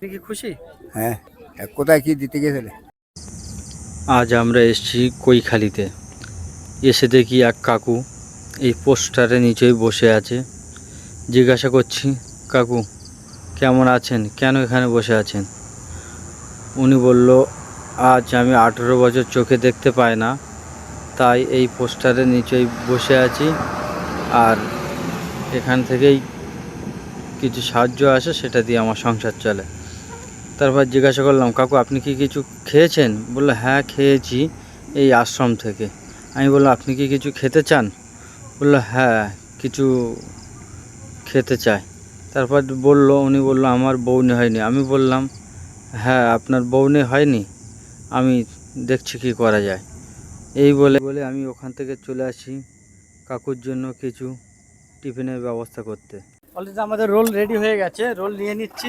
আপনি কি খুশি? হ্যাঁ। কোথায় কি দিতে গেছিলে? আজ আমরা এসেছি কৈখালিতে। এসে দেখি এক কাকু এই পোস্টারে নিচেই বসে আছে। জিজ্ঞাসা করছি, কাকু কেমন আছেন, কেন এখানে বসে আছেন? উনি বলল, আজ আমি 18 বছর চোখে দেখতে পাই না, তাই এই পোস্টারের নিচেই বসে আছি। আর এখান থেকেই কিছু সাহায্য আসে, সেটা দিয়ে আমার সংসার চলে। তারপর জিজ্ঞাসা করলাম, কাকু আপনি কি কিছু খেয়েছেন? বললো, হ্যাঁ খেয়েছি, এই আশ্রম থেকে। আমি বললাম, আপনি কি কিছু খেতে চান? বললো, হ্যাঁ কিছু খেতে চাই। তারপর উনি বললো, আমার বউনি হয়নি। আমি বললাম, হ্যাঁ আপনার বউনি হয়নি, আমি দেখছি কি করা যায়। এই বলে বলে আমি ওখান থেকে চলে আসি কাকুর জন্য কিছু টিফিনের ব্যবস্থা করতে। অলরেডি আমাদের রোল রেডি হয়ে গেছে, রোল নিয়ে নিচ্ছি।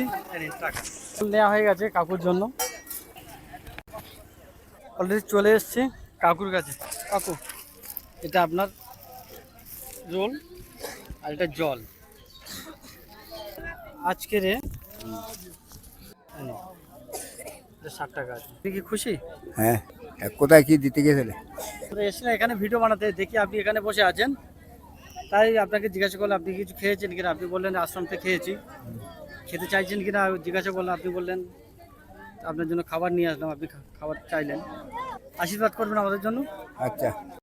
রোল নেওয়া হয়ে গেছে কাকুর জন্য। অলরেডি চলে এসেছি কাকুর কাছে। কাকু, এটা আপনার রোল আর এটা জল। আজকের 60 টাকা আছে। আপনি কি খুশি? হ্যাঁ। কোথায় কি দিতে গেছিলে? এসে এখানে ভিডিও বানাতে, দেখি আপনি এখানে বসে আছেন, তাই আপনাকে জিজ্ঞাসা করলাম আপনি কিছু খেয়েছেন কিনা। আপনি বললেন আশ্রম থেকে খেয়েছি। খেতে চাইছেন কিনা জিজ্ঞাসা করলাম, আপনি বললেন আপনার জন্য খাবার নিয়ে আসলাম। আপনি খাবার চাইলেন, আশীর্বাদ করবেন আমাদের জন্য। আচ্ছা।